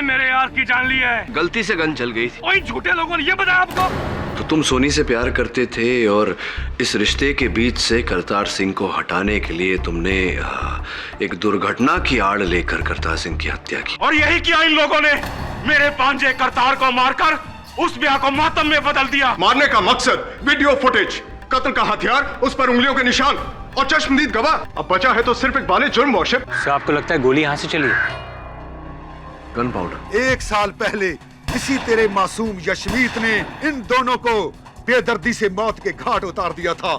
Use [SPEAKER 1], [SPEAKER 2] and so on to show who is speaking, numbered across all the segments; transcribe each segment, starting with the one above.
[SPEAKER 1] किसने मेरे यार की जान ली है?
[SPEAKER 2] गलती से गन चल गई थी।
[SPEAKER 1] वही झूठे लोगों ने ये बताया आपको?
[SPEAKER 2] तो तुम सोनी से प्यार करते थे और इस रिश्ते के बीच से करतार सिंह को हटाने के लिए तुमने एक दुर्घटना की आड़ लेकर करतार सिंह की हत्या की।
[SPEAKER 1] और यही किया इन लोगों ने। मेरे भांजे करतार को मारकर उस ब्याह को मातम में बदल दिया।
[SPEAKER 3] मारने का मकसद वीडियो फुटेज, कत्ल का हथियार, उस पर उंगलियों के निशान और चश्मदीद गवाह। अब बचा है तो सिर्फ एक बाले जुर्म वॉशिप।
[SPEAKER 4] तो आपको लगता है गोली यहाँ से चली?
[SPEAKER 2] Gun powder.
[SPEAKER 5] 1 साल पहले इसी तेरे मासूम यशमीत ने इन दोनों को बेदर्दी से मौत के घाट उतार दिया था।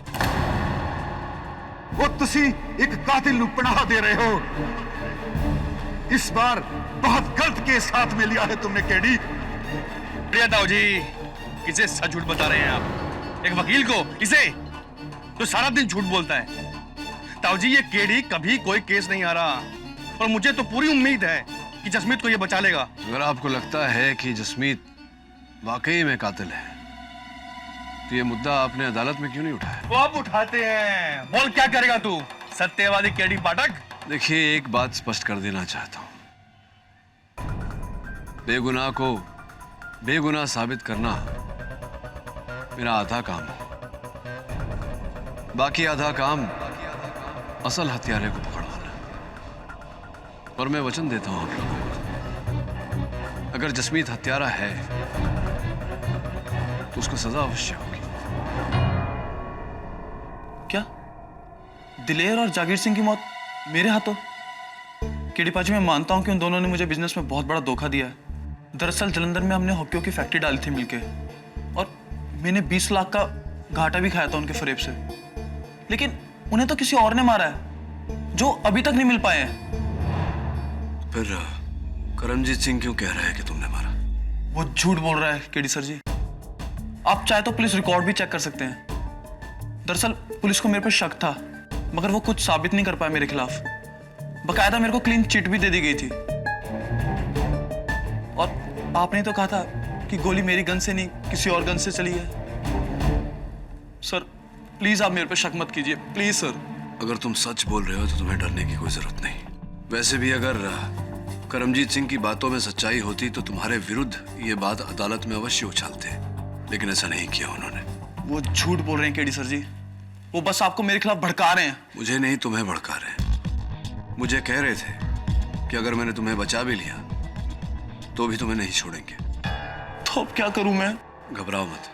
[SPEAKER 5] वो तुसी एक कातिल नु पनाह दे रहे हो। इस बार बहुत गलत केस हाथ में लिया है तुमने केडी।
[SPEAKER 6] प्रिया ताऊ जी, किसे सच झूठ बता रहे हैं आप? एक वकील को, इसे जो सारा दिन झूठ बोलता है। ताऊ जी, ये केडी कभी कोई केस नहीं हारा और मुझे तो पूरी उम्मीद है कि जसमीत को ये बचा लेगा।
[SPEAKER 2] अगर आपको लगता है कि जसमीत वाकई में कातिल है तो ये मुद्दा आपने अदालत में क्यों नहीं उठाया?
[SPEAKER 6] वो अब उठाते हैं। बोल क्या करेगा तू, सत्यवादी केडी पाठक?
[SPEAKER 2] देखिए, एक बात स्पष्ट कर देना चाहता हूं। बेगुनाह को बेगुनाह साबित करना मेरा आधा काम है, बाकी आधा काम असल हत्यारे को पकड़वाना। और मैं वचन देता हूं आप लोगों को, अगर जसमीत हत्यारा है तो उसको सजा अवश्य होगी।
[SPEAKER 6] क्या दिलेर और जागीर सिंह की मौत मेरे हाथों? केडी पाजी, मैं मानता हूं कि उन दोनों ने मुझे बिजनेस में बहुत बड़ा धोखा दिया है। दरअसल जलंधर में हमने हॉकियों की फैक्ट्री डाली थी मिलके और मैंने 20 लाख का घाटा भी खाया था उनके फरेब से। लेकिन उन्हें तो किसी और ने मारा है जो अभी तक नहीं मिल पाए हैं।
[SPEAKER 2] फिर करमजीत सिंह क्यों कह रहा है कि तुमने मारा?
[SPEAKER 6] वो झूठ बोल रहा है केडी सर जी। आप चाहे तो पुलिस रिकॉर्ड भी चेक कर सकते हैं। दरअसल पुलिस को मेरे पर शक था, मगर वो कुछ साबित नहीं कर पाया मेरे खिलाफ। बकायदा मेरे को क्लीन चिट भी दे दी गई थी। और आपने तो कहा था कि गोली मेरी गन से नहीं किसी और गन से चली है। सर प्लीज आप मेरे पर शक मत कीजिए, प्लीज सर।
[SPEAKER 2] अगर तुम सच बोल रहे हो तो तुम्हें डरने की कोई जरूरत नहीं। वैसे भी अगर करमजीत सिंह की बातों में सच्चाई होती तो तुम्हारे विरुद्ध ये बात अदालत में अवश्य उछालते, लेकिन ऐसा नहीं किया उन्होंने।
[SPEAKER 6] वो झूठ बोल रहे हैं केडी सर जी। वो बस आपको मेरे खिलाफ भड़का रहे हैं।
[SPEAKER 2] मुझे नहीं, तुम्हें भड़का रहे हैं। मुझे कह रहे थे कि अगर मैंने तुम्हें बचा भी लिया तो भी तुम्हें नहीं छोड़ेंगे।
[SPEAKER 6] तो अब क्या करूं मैं?
[SPEAKER 2] घबराओ मत।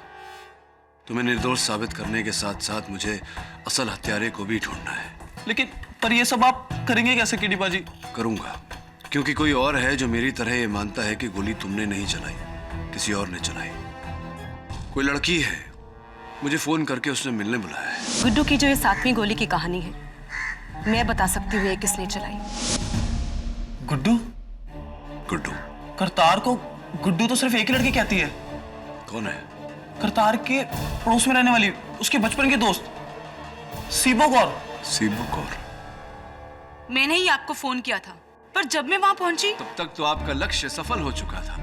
[SPEAKER 2] तुम्हें निर्दोष साबित करने के साथ साथ मुझे असल हत्यारे को भी ढूंढना है।
[SPEAKER 6] लेकिन पर ये सब आप करेंगे कैसे केडी बाजी?
[SPEAKER 2] करूंगा, क्योंकि कोई और है जो मेरी तरह ये मानता है कि गोली तुमने नहीं चलाई, किसी और ने चलाई। कोई लड़की है, मुझे फोन करके उसने मिलने बुलाया है।
[SPEAKER 7] गुड्डू की जो ये 7वीं गोली की कहानी है, मैं बता सकती हूँ किसने चलाई।
[SPEAKER 6] गुड्डू?
[SPEAKER 2] गुड्डू?
[SPEAKER 6] करतार को गुड्डू तो सिर्फ एक ही लड़की कहती है।
[SPEAKER 2] कौन है?
[SPEAKER 6] करतार के पड़ोस में रहने वाली, उसके बचपन के दोस्त सीबो कौर।
[SPEAKER 2] सीबो कौर?
[SPEAKER 7] मैंने ही आपको फोन किया था, पर जब मैं वहां पहुंची
[SPEAKER 2] तब तक तो आपका लक्ष्य सफल हो चुका था।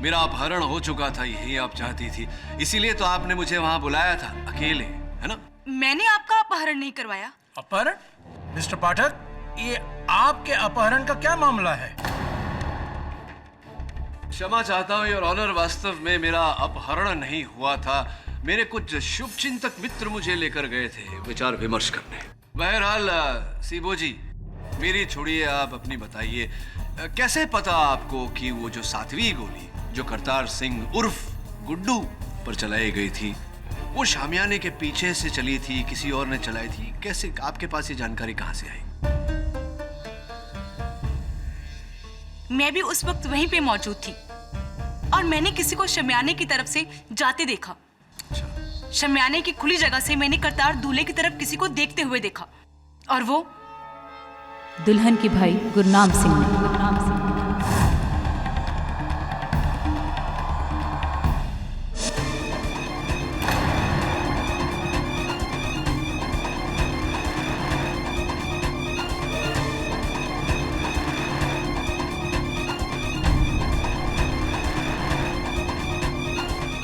[SPEAKER 2] मेरा अपहरण हो चुका था, यही आप चाहती थी, इसीलिए तो आपने मुझे वहां बुलाया था अकेले, है ना?
[SPEAKER 7] मैंने आपका अपहरण नहीं करवाया।
[SPEAKER 1] अपहरण? मिस्टर पाठक, ये आपके अपहरण का क्या मामला है?
[SPEAKER 2] क्षमा चाहता हूँ योर ऑनर, वास्तव में मेरा अपहरण नहीं हुआ था। मेरे कुछ शुभचिंतक मित्र मुझे लेकर गए थे विचार विमर्श करने। बहरहाल सीबो जी, मेरी छोड़िए, आप अपनी बताइए। कैसे पता आपको कि वो जो 7वीं गोली जो करतार सिंह उर्फ गुड्डू पर चलाई गई थी वो शामियाने के पीछे से चली थी, किसी और ने चलाई थी? कैसे आपके पास ये जानकारी कहां से आई?
[SPEAKER 7] मैं भी उस वक्त वहीं पे मौजूद थी और मैंने किसी को शमियाने की तरफ से जाते देखा।
[SPEAKER 2] अच्छा।
[SPEAKER 7] शमियाने की खुली जगह से मैंने करतार दूल्हे की तरफ किसी को देखते हुए देखा और वो
[SPEAKER 8] दुल्हन के भाई गुरनाम सिंह ने।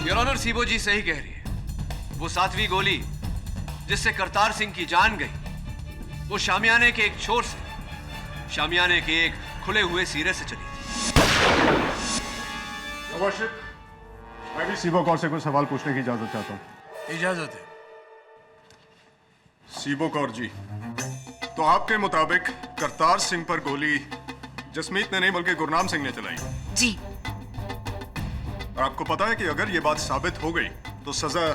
[SPEAKER 2] योर ऑनर, सीबो जी सही कह रही है। वो 7वीं गोली जिससे करतार सिंह की जान गई वो शामियाने के एक छोर से, शामियाने के एक खुले हुए सिरे से चली थी।
[SPEAKER 3] अवश्य, मैं भी सीबो कौर से कुछ सवाल पूछने की इजाजत चाहता हूँ।
[SPEAKER 4] इजाजत है।
[SPEAKER 3] सीबो कौर जी, तो आपके मुताबिक करतार सिंह पर गोली जसमीत ने नहीं बल्कि गुरनाम सिंह ने चलाई।
[SPEAKER 7] जी।
[SPEAKER 3] और आपको पता है कि अगर ये बात साबित हो गई तो सजा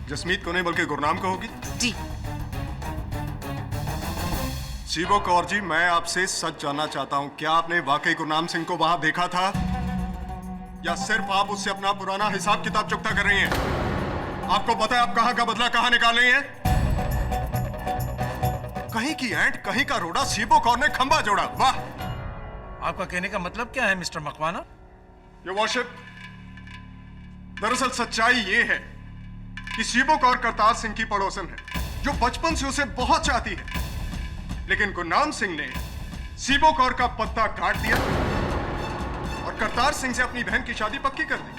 [SPEAKER 3] जसमीत को नहीं बल्कि गुरनाम को होगी।
[SPEAKER 7] जी।
[SPEAKER 3] सीबो कौर जी, मैं आपसे सच जानना चाहता हूं, क्या आपने वाकई गुरनाम सिंह को वहां देखा था या सिर्फ आप उससे अपना पुराना हिसाब किताब चुकता कर रही हैं? आपको पता है आप कहां का बदला कहां निकाल रही हैं? कहीं की एंट कहीं का रोड़ा, सीबो कौर ने खंबा जोड़ा। वाह!
[SPEAKER 4] आपका कहने का मतलब क्या है मिस्टर मकवाना?
[SPEAKER 3] योर वर्शिप, दरअसल सच्चाई ये है कि सीबो कौर करतार सिंह की पड़ोसन है जो बचपन से उसे बहुत चाहती है, लेकिन गुरनाम सिंह ने सीबो कौर का पत्ता काट दिया और करतार सिंह से अपनी बहन की शादी पक्की कर दी।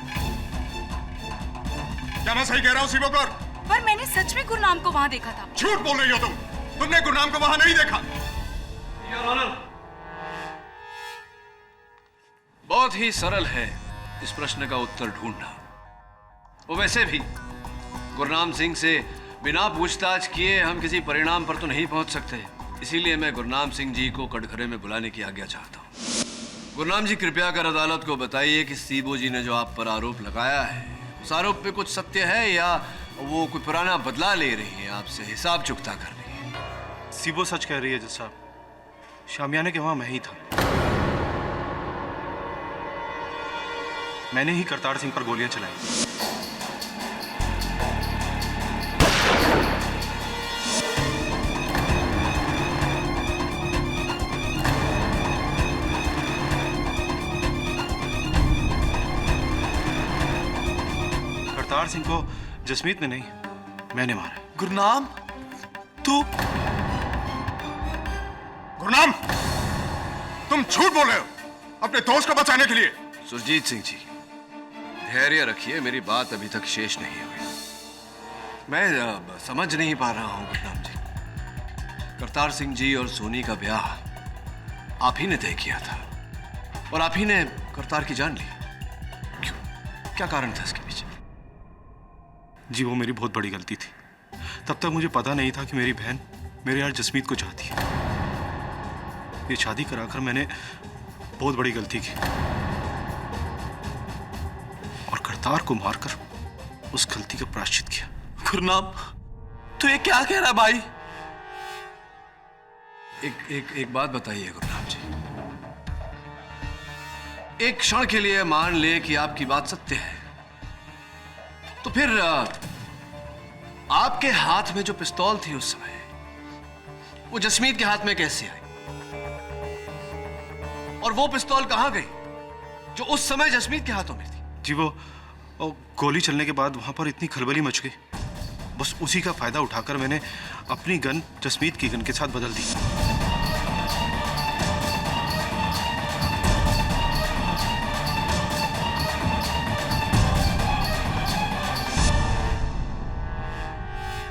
[SPEAKER 3] क्या मैं सही कह रहा हूं सीबो कौर?
[SPEAKER 7] पर मैंने सच में गुरनाम को वहां देखा था।
[SPEAKER 3] झूठ बोल रही हो तुमने गुरनाम को वहां नहीं देखा।
[SPEAKER 2] योर ऑनर, बहुत ही सरल है इस प्रश्न का उत्तर ढूंढना। वो वैसे भी गुरनाम सिंह से बिना पूछताछ किए हम किसी परिणाम पर तो नहीं पहुंच सकते, इसीलिए मैं गुरनाम सिंह जी को कटघरे में बुलाने की आज्ञा चाहता हूं। गुरनाम जी, कृपया कर अदालत को बताइए कि सीबो जी ने जो आप पर आरोप लगाया है, उस आरोप पे कुछ सत्य है या वो कोई पुराना बदला ले रही है, आपसे हिसाब चुकता कर रही है?
[SPEAKER 9] सीबो सच कह रही है जज साहब, शामियाने के वहां मैं ही था। मैंने ही करतार सिंह पर गोलियां चलाई। करतार सिंह को जसमीत ने नहीं, मैंने मारा।
[SPEAKER 6] गुरनाम, तू?
[SPEAKER 3] गुरनाम, तुम झूठ बोल रहे हो अपने दोस्त को बचाने के लिए।
[SPEAKER 2] सुरजीत सिंह जी, धैर्य रखिए, मेरी बात अभी तक शेष नहीं हुई। मैं समझ नहीं पा रहा हूं गुरनाम जी, करतार सिंह जी और सोनी का ब्याह आप ही ने तय किया था और आप ही ने करतार की जान ली। क्यों? क्या कारण था इसके पीछे?
[SPEAKER 9] जी, वो मेरी बहुत बड़ी गलती थी। तब तक मुझे पता नहीं था कि मेरी बहन मेरे यार जसमीत को चाहती है। ये शादी कराकर मैंने बहुत बड़ी गलती की और करतार को मारकर उस गलती का प्रायश्चित किया।
[SPEAKER 6] गुरनाम, तू ये क्या कह रहा है भाई?
[SPEAKER 2] एक बात बताइए गुरनाम जी, एक क्षण के लिए मान ले कि आपकी बात सत्य है, तो फिर आपके हाथ में जो पिस्तौल थी उस समय, वो जसमीत के हाथ में कैसे आई? और वो पिस्तौल कहां गई जो उस समय जसमीत के हाथों में थी?
[SPEAKER 9] जी, वो गोली चलने के बाद वहां पर इतनी खलबली मच गई, बस उसी का फायदा उठाकर मैंने अपनी गन जसमीत की गन के साथ बदल दी।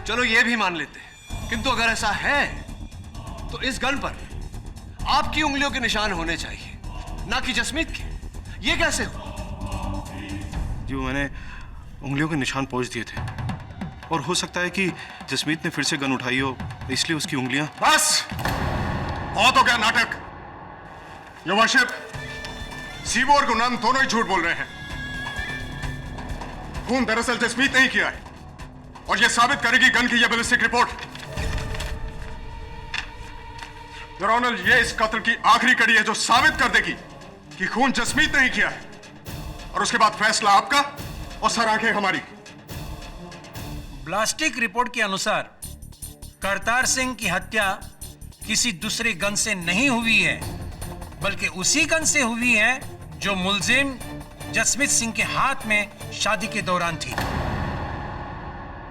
[SPEAKER 2] चलो ये भी मान लेते हैं, किंतु अगर ऐसा है तो इस गन पर आपकी उंगलियों के निशान होने चाहिए, ना कि जसमीत के। ये कैसे हो?
[SPEAKER 9] जी, वो मैंने उंगलियों के निशान पोंछ दिए थे और हो सकता है कि जसमीत ने फिर से गन उठाई हो, इसलिए उसकी उंगलियां।
[SPEAKER 3] बस, बहुत हो गया नाटक। योर वर्शिप, सीबो और गुरनाम दोनों ही झूठ बोल रहे हैं। खून दरअसल जसमीत नहीं किया है और यह साबित करेगी गन की यह बैलिस्टिक रिपोर्ट। योर ऑनर, यह इस कत्ल की आखिरी कड़ी है जो साबित कर देगी कि खून जसमीत नहीं किया है, और उसके बाद फैसला आपका और सर आंखें हमारी।
[SPEAKER 4] ब्लास्टिक रिपोर्ट के अनुसार करतार सिंह की हत्या किसी दूसरे गन से नहीं हुई है, बल्कि उसी गन से हुई है जो मुलजिम जसमीत सिंह के हाथ में शादी के दौरान थी।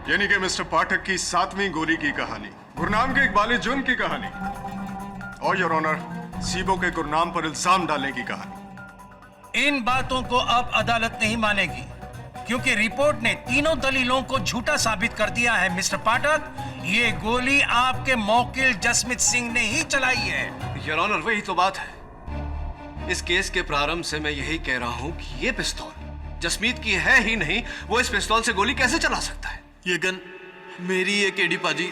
[SPEAKER 3] यानी कि मिस्टर पाठक की 7वीं गोली की कहानी, गुरनाम के इकबाल जुर्म की कहानी और योर ऑनर सीबो के गुरनाम पर इल्जाम डालने की कहानी।
[SPEAKER 4] इन बातों को अब अदालत नहीं मानेगी, क्योंकि रिपोर्ट ने तीनों दलीलों को झूठा साबित कर दिया है। मिस्टर पाठक, ये गोली आपके मौकिल जसमीत सिंह ने ही चलाई है।
[SPEAKER 2] योर ऑनर, वही तो बात है। इस केस के प्रारंभ से मैं यही कह रहा हूं कि ये पिस्तौल जसमीत की है ही नहीं, वो इस पिस्तौल से गोली कैसे चला सकता है?
[SPEAKER 6] ये गन मेरी है केडी पाजी।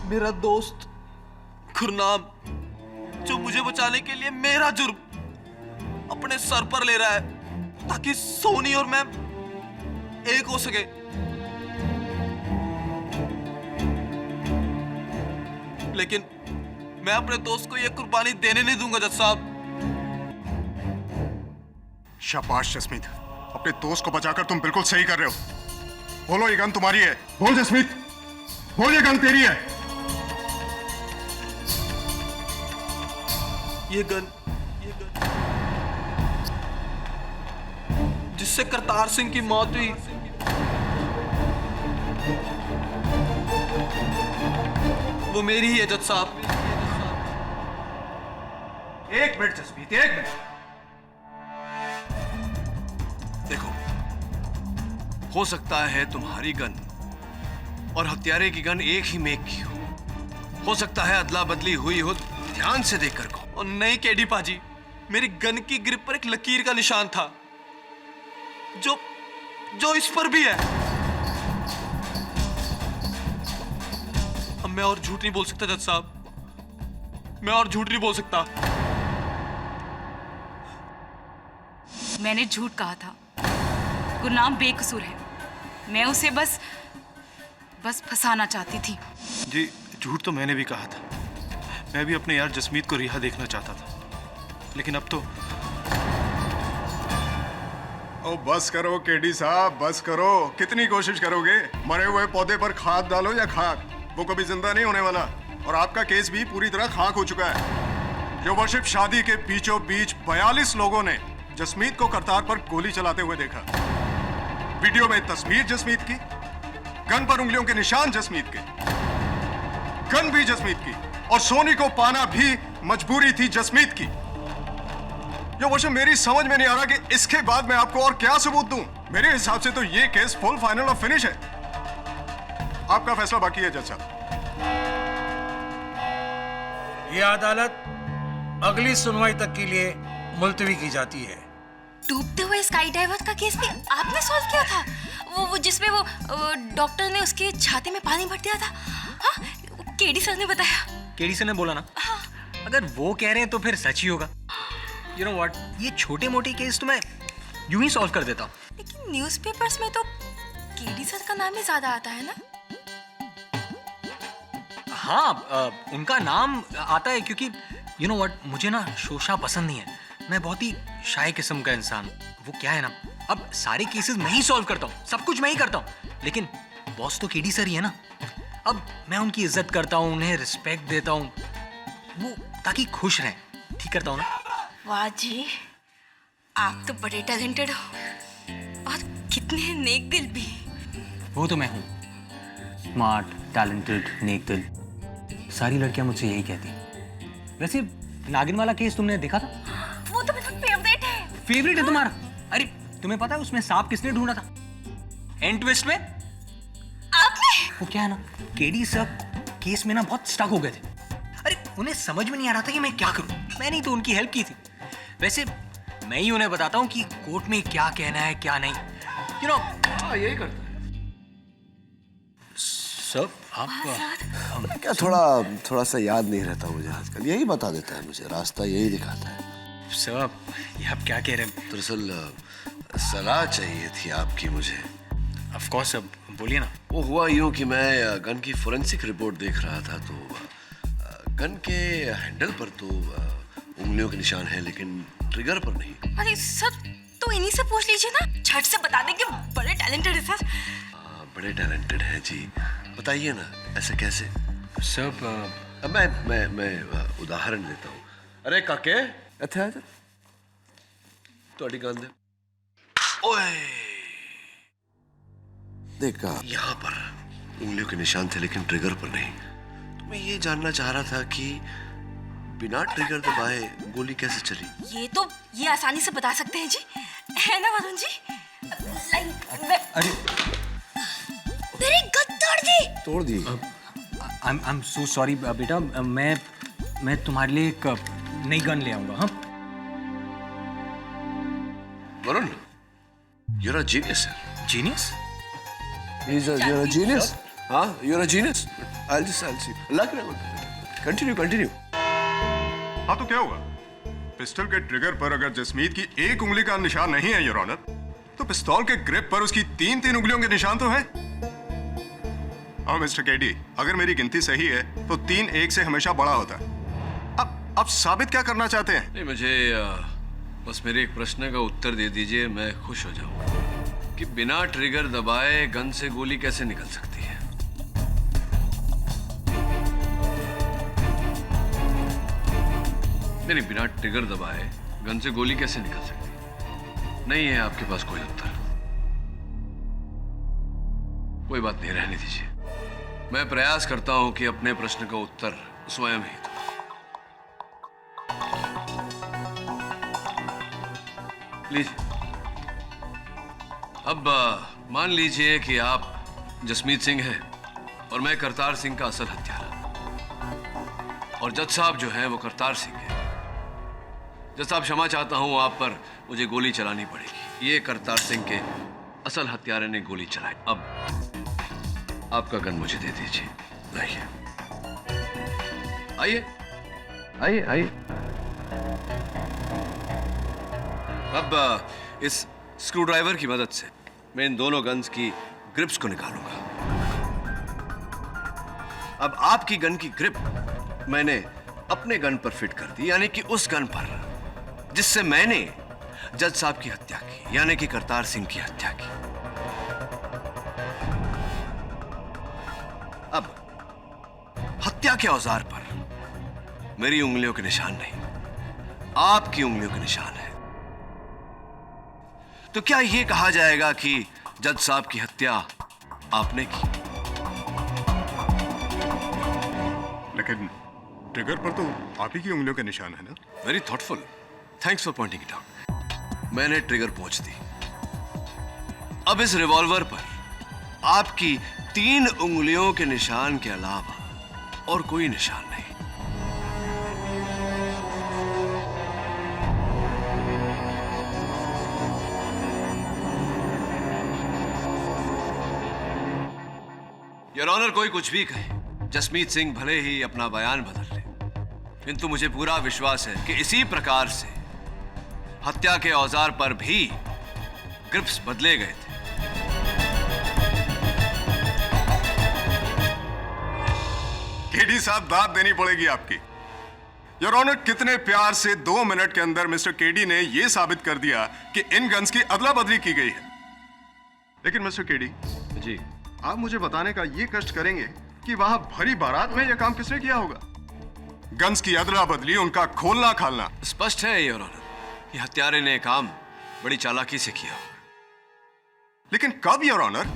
[SPEAKER 6] मेरा दोस्त गुरनाम, जो मुझे बचाने के लिए मेरा जुर्म अपने सर पर ले रहा है ताकि सोनी और मैं एक हो सके। लेकिन मैं अपने दोस्त को यह कुर्बानी देने नहीं दूंगा जज साहब।
[SPEAKER 3] शाबाश जसमीत, अपने दोस्त को बचाकर तुम बिल्कुल सही कर रहे हो। बोलो ये गन तुम्हारी है। बोल जसमीत, बोल ये गन तेरी है।
[SPEAKER 6] ये गन जिससे करतार सिंह की मौत हुई, वो मेरी ही है जज साहब।
[SPEAKER 2] एक मिनट जसमीत, एक मिनट। देखो, हो सकता है तुम्हारी गन और हत्यारे की गन एक ही मेक की हो सकता है अदला बदली हुई हो। ध्यान से देखकर कहो।
[SPEAKER 6] और नहीं केडी पाजी, मेरी गन की ग्रिप पर एक लकीर का निशान था जो इस पर भी है। अब मैं और झूठ नहीं बोल सकता जज साहब, मैं और झूठ नहीं बोल सकता।
[SPEAKER 7] मैंने झूठ कहा था। गुरनाम बेकसूर है। मैं उसे बस फंसाना चाहती थी।
[SPEAKER 9] जी, झूठ तो मैंने भी कहा था। मैं भी अपने यार जसमीत को रिहा देखना चाहता था, लेकिन अब तो।
[SPEAKER 3] ओ बस करो केडी साहब, बस करो। कितनी कोशिश करोगे? मरे हुए पौधे पर खाद डालो या खाक, वो कभी जिंदा नहीं होने वाला। और आपका केस भी पूरी तरह खाक हो चुका है। जो वर्षिप शादी के बीचों बीच 42 लोगों ने जसमीत को करतार पर गोली चलाते हुए देखा। वीडियो में तस्वीर जसमीत की, गन पर उंगलियों के निशान जसमीत के, गन भी जसमीत की, और सोनी को पाना भी मजबूरी थी जसमीत की। ये वर्षिप मेरी समझ में नहीं आ रहा कि इसके बाद मैं आपको और क्या सबूत दूं। मेरे हिसाब से तो ये केस फुल, फाइनल और फिनिश है। आपका फैसला बाकी है जज साहब।
[SPEAKER 4] ये अदालत अगली सुनवाई तक के लिए मुलतवी की जाती है।
[SPEAKER 10] डूबते हुए स्काई डाइवर का केस भी आपने सॉल्व किया था? वो जिसमें वो डॉक्टर ने उसके छाती में पानी भर दिया था। हाँ, केडी सर ने बताया।
[SPEAKER 11] केडी सर ने बोला ना? हाँ। अगर वो कह रहे हैं तो फिर सच ही होगा। यू नो व्हाट, ये छोटे मोटे केस तो मैं यूं ही सॉल्व कर देता हूँ।
[SPEAKER 10] लेकिन न्यूज़पेपर्स में तो केडी सर का नाम ही ज्यादा आता है ना?
[SPEAKER 11] हाँ, उनका नाम आता है क्योंकि यू नो व्हाट, मुझे ना शोशा पसंद नहीं है। मैं बहुत ही शाय किस्म का इंसान हूँ। वो क्या है ना, अब सारे केसेस मैं ही सॉल्व करता हूँ, सब कुछ मैं ही करता हूँ, लेकिन बॉस तो केडी सर ही है ना। अब मैं उनकी इज्जत करता हूँ, उन्हें रिस्पेक्ट देता हूँ, वो ताकि खुश रहें, ठीक करता हूँ ना।
[SPEAKER 10] वाह जी, आप तो बड़े टैलेंटेड हो और कितने नेक दिल भी।
[SPEAKER 11] वो तो मैं हूँ, स्मार्ट, टैलेंटेड, नेक दिल। सारी लड़कियां मुझसे यही कहती हैं। वैसे नागिन वाला केस तुमने देखा था?
[SPEAKER 10] वो तो मेरा फेवरेट है।
[SPEAKER 11] फेवरेट है तुम्हारा? अरे तुम्हें पता है उसमें सांप किसने ढूंढा था एंड ट्विस्ट में?
[SPEAKER 10] आपने?
[SPEAKER 11] वो क्या है ना, केडी सर केस में ना बहुत स्टक हो गए थे। अरे उन्हें समझ में नहीं आ रहा था कि मैं क्या करूं। मैंने ही तो उनकी हेल्प की थी। वैसे मैं ही उन्हें बताता हूं कि कोर्ट में क्या कहना है क्या नहीं। यू नो,
[SPEAKER 2] यही करता है
[SPEAKER 11] सर। आप
[SPEAKER 12] क्या थोड़ा सा याद नहीं रहता मुझे आजकल। यही बता देता है मुझे, रास्ता यही दिखाता है।
[SPEAKER 11] सर, ये आप क्या कह रहे हैं?
[SPEAKER 2] दरअसल सलाह चाहिए थी आपकी मुझे।
[SPEAKER 11] ऑफ कोर्स सर, बोलिए ना।
[SPEAKER 2] वो हुआ यूं कि मैं गन की फोरेंसिक रिपोर्ट देख रहा था, तो गन के हैंडल पर तो उंगलियों के निशान हैं, लेकिन ट्रिगर पर नहीं।
[SPEAKER 10] अरे सर, तो इन्हीं से पूछ लीजिए ना, झट से बता दें कि बड़े टैलेंटेड है सर।
[SPEAKER 2] बड़े टैलेंटेड हैं जी, बताइए ना, ऐसे कैसे?
[SPEAKER 11] सर
[SPEAKER 2] मैं उदाहरण देता हूँ। अरे काके,
[SPEAKER 12] अच्छा
[SPEAKER 2] थोड़ी गन दे। ओए,
[SPEAKER 12] देखा,
[SPEAKER 2] यहाँ पर उंगलियों के निशान थे लेकिन ट्रिगर पर नहीं। तो मैं ये जानना चाह रहा था कि बिना ट्रिगर दबाए गोली कैसे चली?
[SPEAKER 10] ये आसानी से बता सकते हैं जी, है ना वरुण जी?
[SPEAKER 11] अरे
[SPEAKER 10] जी।
[SPEAKER 12] तोड़ दी।
[SPEAKER 11] आई एम सो सॉरी बेटा, मैं तुम्हारे लिए एक नई गन ले आऊंगा। हाँ
[SPEAKER 2] Varun, you're a genius.
[SPEAKER 11] Genius?
[SPEAKER 12] You're a genius. हाँ, you're a genius. I'll see. लग रहा है। Continue.
[SPEAKER 3] हाँ तो क्या हुआ? पिस्टल के ट्रिगर पर अगर जसमीत की एक उंगली का निशान नहीं है योर ऑनर, तो पिस्तौल के ग्रिप पर उसकी 3 उंगलियों के निशान तो हैं। हाँ मिस्टर केडी, अगर मेरी गिनती सही है तो 3 1 से हमेशा बड़ा होता है। अब साबित क्या करना चाहते हैं?
[SPEAKER 2] नहीं, मुझे बस मेरे एक प्रश्न का उत्तर दे दीजिए, मैं खुश हो जाऊं कि बिना ट्रिगर दबाए गन से गोली कैसे निकल सकती है? नहीं, बिना ट्रिगर दबाए गन से गोली कैसे निकल सकती है? नहीं है आपके पास कोई उत्तर? कोई बात नहीं, रहने दीजिए। मैं प्रयास करता हूं कि अपने प्रश्न का उत्तर स्वयं ही दूं। लीजिए। अब मान लीजिए कि आप जसमीत सिंह हैं और मैं करतार सिंह का असल हत्यारा, और जज साहब जो हैं वो करतार सिंह हैं। जज साहब, क्षमा चाहता हूं, आप पर मुझे गोली चलानी पड़ेगी। ये करतार सिंह के असल हत्यारे ने गोली चलाई। अब आपका गन मुझे दे दीजिए। आइए। अब इस स्क्रू ड्राइवर की मदद से मैं इन दोनों गन्स की ग्रिप्स को निकालूंगा। अब आपकी गन की ग्रिप मैंने अपने गन पर फिट कर दी, यानी कि उस गन पर जिससे मैंने जज साहब की हत्या की, यानी कि करतार सिंह की हत्या की। अब हत्या के औजार पर मेरी उंगलियों के निशान नहीं, आपकी उंगलियों के निशान है। तो क्या यह कहा जाएगा कि जज साहब की हत्या आपने की?
[SPEAKER 3] लेकिन ट्रिगर पर तो आप ही की उंगलियों के निशान है ना?
[SPEAKER 2] Very thoughtful, thanks for pointing it out. मैंने ट्रिगर पहुंच दी। अब इस रिवॉल्वर पर आपकी 3 उंगलियों के निशान के अलावा और कोई निशान नहीं। योर ऑनर, कोई कुछ भी कहे, जसमीत सिंह भले ही अपना बयान बदल ले, किंतु मुझे पूरा विश्वास है कि इसी प्रकार से हत्या के औजार पर भी ग्रिप्स बदले गए थे।
[SPEAKER 3] केडी साहब, दाद देनी पड़ेगी आपकी। योर ऑनर, कितने प्यार से 2 मिनट के अंदर मिस्टर केडी ने यह साबित कर दिया कि इन गन्स की अदला बदली की गई है। लेकिन मिस्टर केडी
[SPEAKER 2] जी,
[SPEAKER 3] आप मुझे बताने का ये कष्ट करेंगे कि वहां भरी बारात में यह काम किसने किया होगा? गन्स की अदला बदली, उनका खोलना खालना।
[SPEAKER 2] स्पष्ट है योर ऑनर, ये हत्यारे ने काम बड़ी चालाकी से किया होगा।
[SPEAKER 3] लेकिन कब योर ऑनर?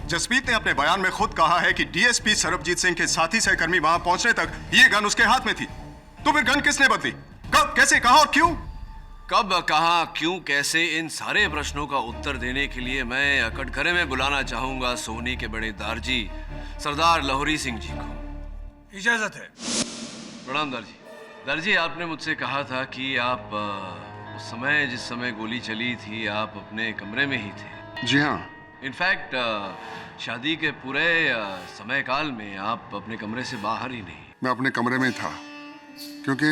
[SPEAKER 3] जसमीत ने अपने बयान में खुद कहा है कि डीएसपी सरबजीत सिंह के साथी सहकर्मी वहां पहुंचने तक ये गन उसके हाथ में थी। तो फिर गन किसने बदली? कब, कैसे, कहां और क्यों?
[SPEAKER 2] कब, कहां, क्यों, कैसे, इन सारे प्रश्नों का उत्तर देने के लिए मैं कटघरे में बुलाना चाहूंगा सोनी के बड़े दारजी सरदार लाहौरी सिंह जी को।
[SPEAKER 4] इजाजत है।
[SPEAKER 2] प्रणाम दारजी। दारजी, आपने मुझसे कहा था कि आप उस समय, जिस समय गोली चली थी, आप अपने कमरे में ही थे।
[SPEAKER 3] जी हाँ।
[SPEAKER 2] इनफैक्ट शादी के पूरे समय काल में आप अपने कमरे से बाहर ही नहीं।
[SPEAKER 13] मैं अपने कमरे में था क्योंकि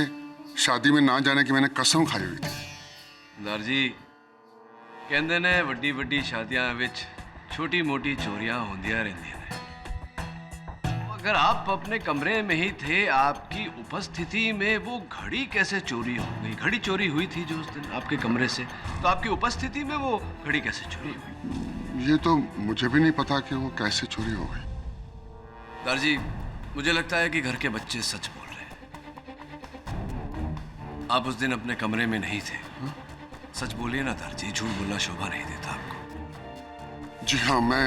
[SPEAKER 13] शादी में ना जाने की मैंने कसम खाई हुई थी।
[SPEAKER 2] दारजी, कहते ने वड्डी वड्डी शादियां विच छोटी मोटी चोरियां होंदियां रहंदियां ने। अगर आप अपने कमरे में ही थे, आपकी उपस्थिति में वो घड़ी कैसे चोरी हो गई? घड़ी चोरी हुई थी जो उस दिन आपके कमरे से, तो आपकी उपस्थिति में वो घड़ी कैसे चोरी हुई?
[SPEAKER 13] ये तो मुझे भी नहीं पता कि वो कैसे चोरी हो गई।
[SPEAKER 2] दारजी, मुझे लगता है कि घर के बच्चे सच बोल रहे हैं। आप उस दिन अपने कमरे में नहीं थे। सच बोलिए ना दारजी, झूठ बोलना शोभा नहीं देता आपको।
[SPEAKER 13] जी हाँ, मैं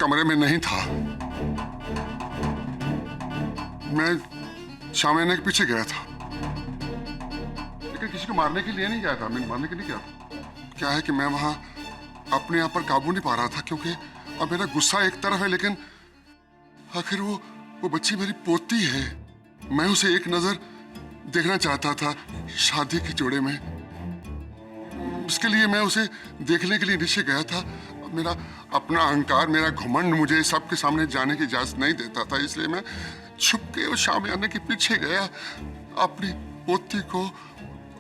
[SPEAKER 13] कमरे में नहीं था। मैं शामियाने के पीछे गया था, लेकिन किसी को मारने के लिए नहीं गया था। मैं मारने के लिए गया था। क्या है कि मैं वहां अपने आप पर काबू नहीं पा रहा था, क्योंकि अब मेरा गुस्सा एक तरफ है, लेकिन आखिर वो बच्ची मेरी पोती है। मैं उसे एक नजर देखना चाहता था शादी के जोड़े में। इसके लिए मैं उसे देखने के लिए नीचे गया था। मेरा अपना अहंकार, मेरा घमंड मुझे सबके सामने जाने की इजाजत नहीं देता था, इसलिए मैं छुप के उस शामियाने के पीछे गया अपनी पोती को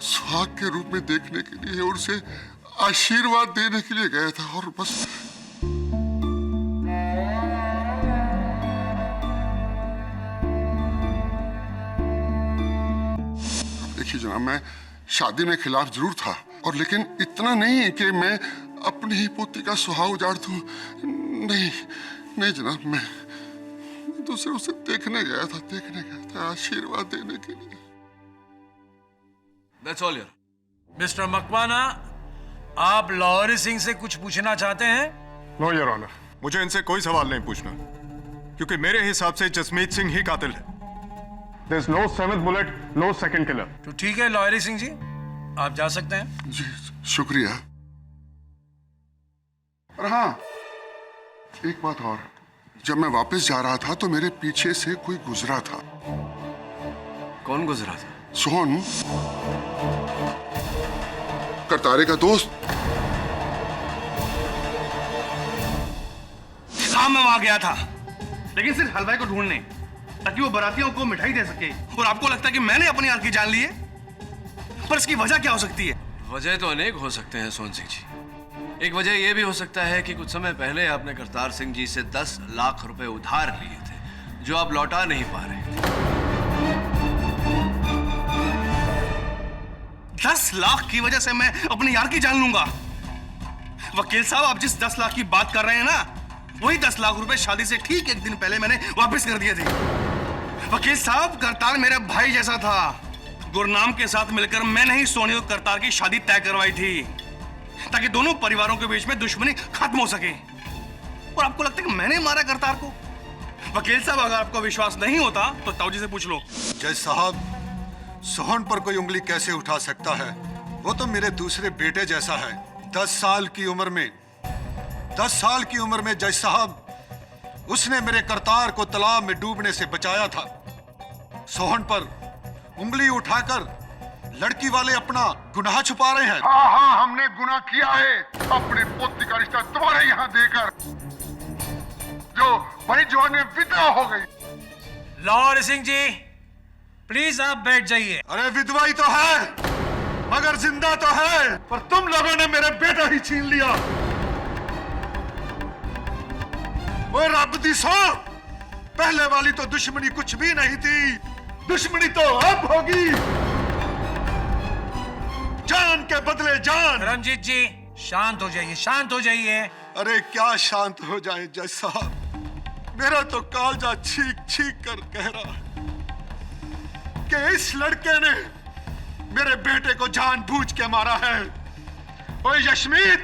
[SPEAKER 13] सुहाग के रूप में देखने के लिए और उसे आशीर्वाद देने के लिए गया था। और बस देखिए जनाब, मैं शादी में खिलाफ जरूर था, और लेकिन इतना नहीं कि मैं अपनी ही पोती का सुहाग उजाड़ दूं। नहीं जनाब, मैं दूसरे उसे देखने गया था आशीर्वाद देने के लिए।
[SPEAKER 2] That's all, Your Honor.
[SPEAKER 4] Mister Makwana, आप लाहौरी सिंह से कुछ पूछना चाहते हैं?
[SPEAKER 3] नो योर ऑनर, मुझे इनसे कोई सवाल नहीं पूछना, क्योंकि मेरे हिसाब से जसमीत सिंह ही कातिल है। There is no seventh bullet, no second killer.
[SPEAKER 4] तो ठीक है लाहौरी सिंह जी, आप जा सकते हैं।
[SPEAKER 13] जी शुक्रिया। और हाँ, एक बात और, जब मैं वापस जा रहा था तो मेरे पीछे से कोई गुजरा था।
[SPEAKER 2] कौन गुजरा था?
[SPEAKER 13] सोहन, करतारे का दोस्त।
[SPEAKER 1] हाँ, मैं वहां गया था, लेकिन सिर्फ हलवाई को ढूंढने, ताकि वो बारातियों को मिठाई दे सके। और आपको लगता है कि मैंने अपनी आंख की जान ली है? पर इसकी वजह क्या हो सकती है?
[SPEAKER 2] वजह तो अनेक हो सकते हैं सोहन सिंह जी। एक वजह यह भी हो सकता है कि कुछ समय पहले आपने करतार सिंह जी से 10 लाख रुपए उधार लिए थे, जो आप लौटा नहीं पा रहे थे।
[SPEAKER 1] 10 लाख की वजह से मैं अपने यार की जान लूंगा? वकील साहब, आप जिस 10 लाख की बात कर रहे हैं ना, वही 10 लाख रुपए शादी से ठीक एक दिन पहले मैंने वापस कर दिए थे। वकील साहब, करतार मेरा भाई जैसा था। गुरनाम के साथ मिलकर मैंने ही सोनी और करतार की शादी तय करवाई थी, ताकि दोनों परिवारों के बीच में दुश्मनी खत्म हो सके। और आपको लगता है कि मैंने मारा करतार को? वकील साहब, अगर आपको विश्वास नहीं होता तो ताऊजी से पूछ लो।
[SPEAKER 5] जज साहब, सोहन पर कोई उंगली कैसे उठा सकता है? वो तो मेरे दूसरे बेटे जैसा है। 10 साल की उम्र में जज साहब, उसने मेरे करतार को तालाब में डूबने से बचाया था। सोहन पर उंगली उठाकर लड़की वाले अपना गुनाह छुपा रहे हैं।
[SPEAKER 13] हाँ, हमने गुनाह किया है अपने पोती का रिश्ता दोबारा यहाँ देकर, जो बड़ी जवान में विधवा हो गई।
[SPEAKER 4] लाहौरी सिंह जी, प्लीज आप बैठ जाइए।
[SPEAKER 5] अरे विधवा ही तो है, मगर जिंदा तो है।
[SPEAKER 3] पर तुम लोगों ने मेरा बेटा ही छीन लिया।
[SPEAKER 5] वो रब दी सौ, पहले वाली तो दुश्मनी कुछ भी नहीं थी, दुश्मनी तो अब होगी। जान के बदले जान।
[SPEAKER 4] रंजीत जी, शांत हो जाइए, शांत हो जाइए।
[SPEAKER 5] अरे क्या शांत हो जाए जज साहब, मेरा तो कालजा छीक छीक कर कह रहा है कि इस लड़के ने मेरे बेटे को जानबूझ के मारा है। ओए यशमीत,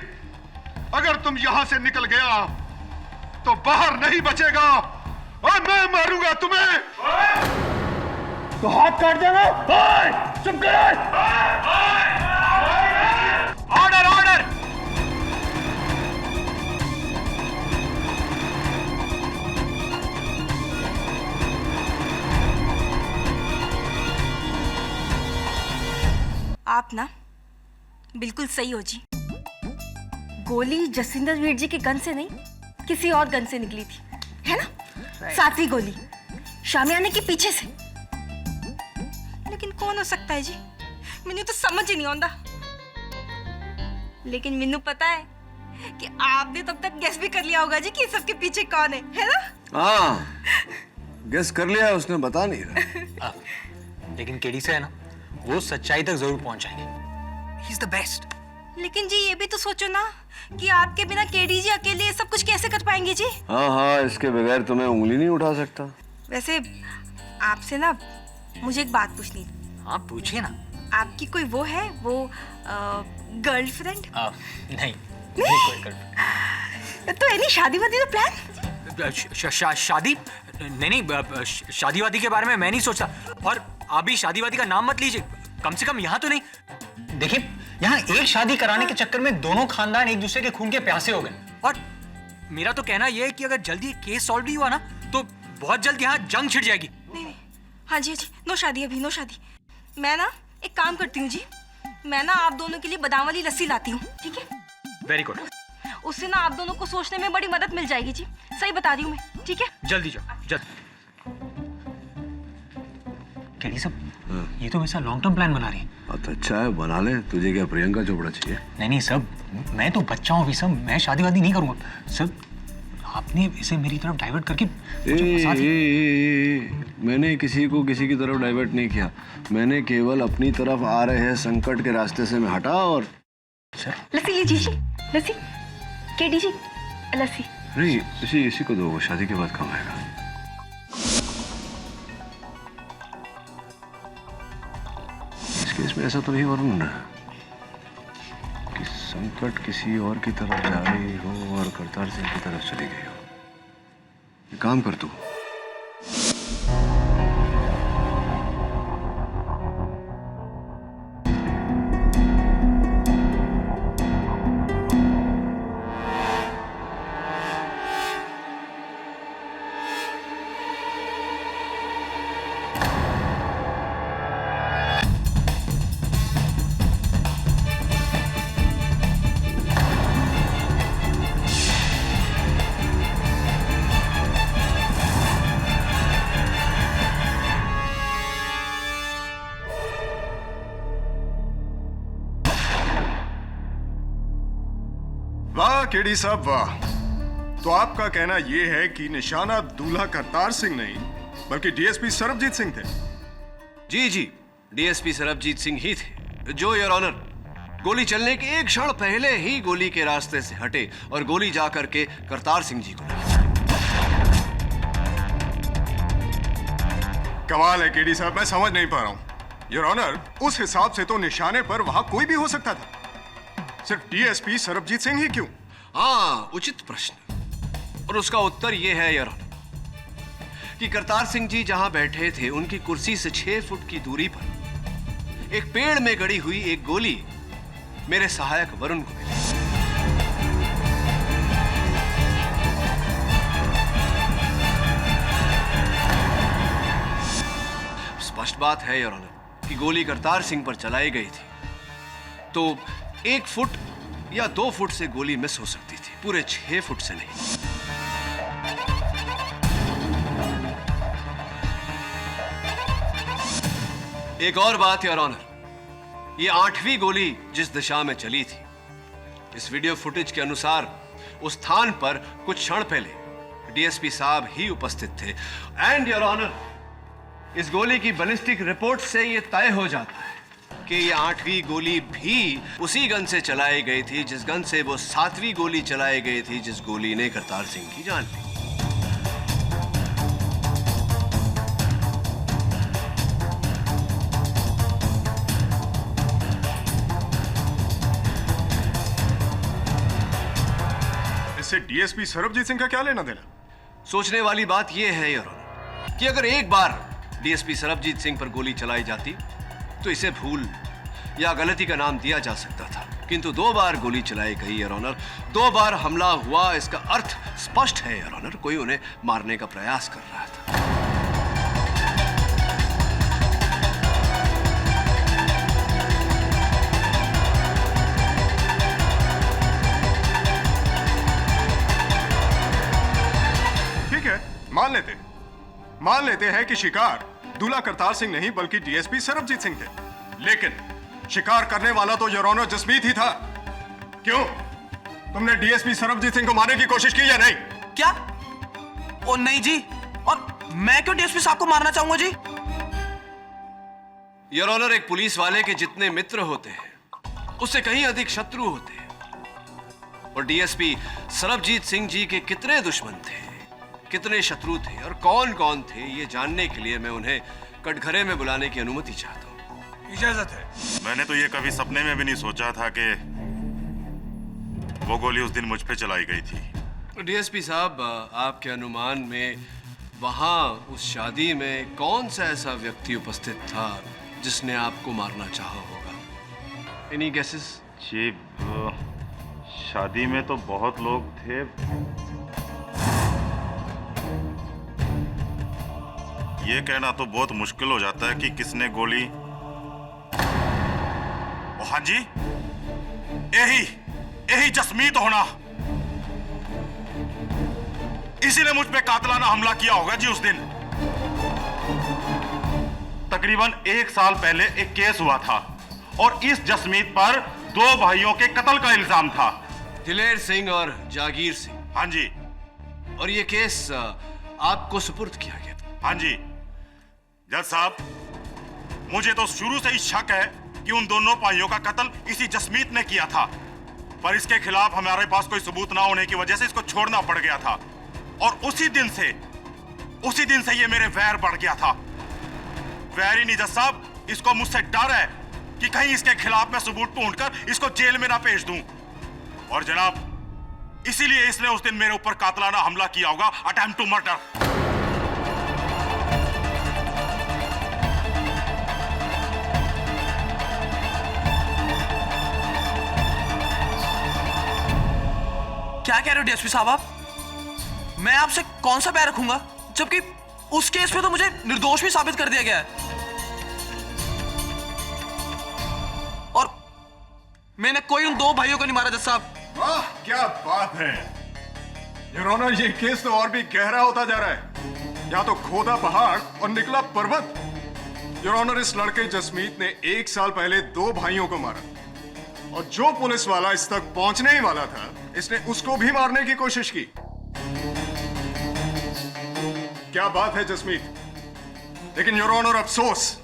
[SPEAKER 5] अगर तुम यहां से निकल गया तो बाहर नहीं बचेगा, और मैं मारूंगा तुम्हें।
[SPEAKER 1] तो हाथ काट देना। चुप कर। Order, order.
[SPEAKER 10] आप ना बिल्कुल सही हो जी। गोली जसिंदर वीर जी के गन से नहीं, किसी और गन से निकली थी, है ना? 7वीं गोली शामियाने के पीछे से। लेकिन कौन हो सकता है जी? मैंने तो समझ ही नहीं आता। लेकिन मैनू पता है कि आपने तब तक गेस भी कर लिया होगा जी कि सबके पीछे कौन है ना?
[SPEAKER 12] हाँ, गेस कर लिया है उसने, बता नहीं रहा।
[SPEAKER 11] लेकिन केडी से है ना, वो सच्चाई तक जरूर पहुंच जाएंगे। He's the best.
[SPEAKER 10] लेकिन जी ये भी तो सोचो ना कि आपके बिना केडी जी अकेले ये सब कुछ कैसे कर पाएंगे जी?
[SPEAKER 12] हाँ, इसके बगैर तुम्हें उंगली नहीं उठा सकता।
[SPEAKER 10] वैसे आपसे ना मुझे एक बात पूछनी थी।
[SPEAKER 11] हाँ, पूछिए ना।
[SPEAKER 10] आपकी कोई वो है, वो गर्लफ्रेंड?
[SPEAKER 11] नहीं, कोई गर्लफ्रेंड।
[SPEAKER 10] तो यानी शादी वादी का प्लान?
[SPEAKER 11] शादी? नहीं, शादी वादी के बारे में मैं नहीं सोचता। और आप भी शादी वादी का नाम मत लीजिए, कम से कम यहाँ तो नहीं। देखिए, यहाँ एक शादी कराने के चक्कर में दोनों खानदान एक दूसरे के खून के प्यासे हो गए। और मेरा तो कहना यह है कि अगर जल्दी केस सॉल्व नहीं हुआ ना, तो बहुत जल्द यहाँ जंग छिड़ जाएगी।
[SPEAKER 10] नहीं नहीं, हाँ जी हाँ जी, नो शादी अभी, नो शादी। मैं ना एक काम करती हूँ जी, मैं ना आप दोनों के लिए बादाम वाली लस्सी लाती हूँ, ठीक है?
[SPEAKER 11] Very good.
[SPEAKER 10] उससे ना आप दोनों को सोचने में बड़ी मदद मिल जाएगी जी, सही बता रही हूँ मैं, ठीक है?
[SPEAKER 11] जल्दी जाओ, जल्दी। केडी साहब, ये तो वैसा लॉन्ग टर्म प्लान बना रही है।
[SPEAKER 12] तो अच्छा है, बना ले। तुझे क्या प्रियंका चोपड़ा चाहिए?
[SPEAKER 11] नहीं सब, मैं तो बच्चा हूँ अभी सब, मैं शादी वादी नहीं करूँगा सब। आपने इसे मेरी तरफ डाइवर्ट करके
[SPEAKER 12] मैंने किसी को किसी की तरफ डाइवर्ट नहीं किया। मैंने केवल अपनी तरफ आ रहे हैं संकट के रास्ते से मैं हटा और
[SPEAKER 10] लस्सी लीजिए जी, लस्सी। केडी जी, लस्सी।
[SPEAKER 12] नहीं, इसी को दो, वो शादी के बाद कमाएगा। इस केस में ऐसा तो नहीं वरुण कि संकट किसी और की तरफ जा रही हो और करतार सिंह की तरफ चली गई हो। एक काम कर तू,
[SPEAKER 3] वाह केडी साहब वाह। तो आपका कहना यह है कि निशाना दूल्हा करतार सिंह नहीं बल्कि डीएसपी सरबजीत सिंह थे?
[SPEAKER 2] जी जी, डीएसपी सरबजीत सिंह ही थे, जो योर ऑनर गोली चलने के एक क्षण पहले ही गोली के रास्ते से हटे और गोली जा करके करतार सिंह जी को लगी।
[SPEAKER 3] कमाल है केडी साहब, मैं समझ नहीं पा रहा हूं। योर ऑनर, उस हिसाब से तो निशाने पर वहां कोई भी हो सकता था, सिर्फ डीएसपी सरबजीत सिंह ही क्यों?
[SPEAKER 2] हाँ, उचित प्रश्न, और उसका उत्तर यह है योर ऑनर कि करतार सिंह जी जहां बैठे थे उनकी कुर्सी से 6 फुट की दूरी पर एक पेड़ में गड़ी हुई एक गोली मेरे सहायक वरुण को मिली। स्पष्ट बात है योर ऑनर कि गोली करतार सिंह पर चलाई गई थी तो 1 फुट या 2 फुट से गोली मिस हो सकती थी, पूरे 6 फुट से नहीं। एक और बात योर ऑनर, ये 8वीं गोली जिस दिशा में चली थी, इस वीडियो फुटेज के अनुसार उस स्थान पर कुछ क्षण पहले डीएसपी साहब ही उपस्थित थे। एंड योर ऑनर, इस गोली की बैलिस्टिक रिपोर्ट से यह तय हो जाता है कि ये 8वीं गोली भी उसी गन से चलाई गई थी जिस गन से वो 7वीं गोली चलाई गई थी, जिस गोली ने करतार सिंह की जान ली।
[SPEAKER 3] इससे डीएसपी सरबजीत सिंह का क्या लेना देना?
[SPEAKER 2] सोचने वाली बात यह है योर ऑनर कि अगर एक बार डीएसपी सरबजीत सिंह पर गोली चलाई जाती तो इसे भूल या गलती का नाम दिया जा सकता था, किंतु 2 बार गोली चलाई गई योर ऑनर, 2 बार हमला हुआ, इसका अर्थ स्पष्ट है योर ऑनर, कोई उन्हें मारने का प्रयास कर रहा था।
[SPEAKER 3] ठीक है, मान लेते हैं कि शिकार दूल्हा करतार सिंह नहीं बल्कि डीएसपी सरबजीत सिंह थे, लेकिन शिकार करने वाला तो योर ऑनर जसमीत ही था। क्यों? तुमने डीएसपी सरबजीत सिंह को मारने की कोशिश की या नहीं?
[SPEAKER 6] क्या? ओ नहीं जी, और मैं क्यों डीएसपी साहब को मारना चाहूंगा जी?
[SPEAKER 2] योर ऑनर, एक पुलिस वाले के जितने मित्र होते हैं उससे कहीं अधिक शत्रु होते हैं, और डीएसपी सरबजीत सिंह जी के कितने दुश्मन थे, कितने शत्रु थे और कौन कौन थे, ये जानने के लिए मैं उन्हें कटघरे में बुलाने की अनुमति चाहता हूं।
[SPEAKER 14] इजाजत है। मैंने तो ये कभी सपने में भी नहीं सोचा था कि वो गोली उस दिन मुझ पे चलाई गई थी।
[SPEAKER 2] डीएसपी साहब, आपके अनुमान में वहां उस शादी में कौन सा ऐसा व्यक्ति उपस्थित था जिसने आपको मारना चाहा होगा? Any guesses?
[SPEAKER 14] जी, शादी में तो बहुत लोग थे। ये कहना तो बहुत मुश्किल हो जाता है कि किसने गोली। ओ हाँ जी, यही जसमीत होना, इसीने मुझ पे कातलाना हमला किया होगा जी उस दिन। तकरीबन 1 साल पहले एक केस हुआ था और इस जसमीत पर 2 भाइयों के कत्ल का इल्जाम था,
[SPEAKER 2] दिलेर सिंह और जागीर सिंह।
[SPEAKER 14] हाँ जी।
[SPEAKER 2] और ये केस आपको सुपुर्द किया गया।
[SPEAKER 14] हाँ जी जज साहब, मुझे तो शुरू से ही शक है कि उन दोनों भाइयों का कत्ल इसी जसमीत ने किया था, पर इसके खिलाफ हमारे पास कोई सबूत ना होने की वजह से इसको छोड़ना पड़ गया था। और उसी दिन से ये मेरे वैर बढ़ गया था। वैर ही नहीं जज साहब, इसको मुझसे डर है कि कहीं इसके खिलाफ मैं सबूत ढूंढकर इसको जेल में ना भेज दूं। और जनाब, इसीलिए इसने उस दिन मेरे ऊपर कातलाना हमला किया होगा, अटेम्प्ट टू मर्डर।
[SPEAKER 6] क्या कह रहे हो डीएसपी साहब आप? मैं आपसे कौन सा बैर रखूंगा, जबकि उस केस में तो मुझे निर्दोष भी साबित कर दिया गया है। और मैंने कोई उन 2 भाइयों को नहीं मारा जज साहब।
[SPEAKER 3] वाह क्या बात है योर ऑनर, ये केस तो और भी गहरा होता जा रहा है। या तो खोदा पहाड़ और निकला पर्वत। योर ऑनर, इस लड़के जसमीत ने 1 साल पहले 2 भाइयों को मारा और जो पुलिस वाला इस तक पहुंचने ही वाला था, इसने उसको भी मारने की कोशिश की। क्या बात है जसमीत। लेकिन योर ऑनर, अफसोस,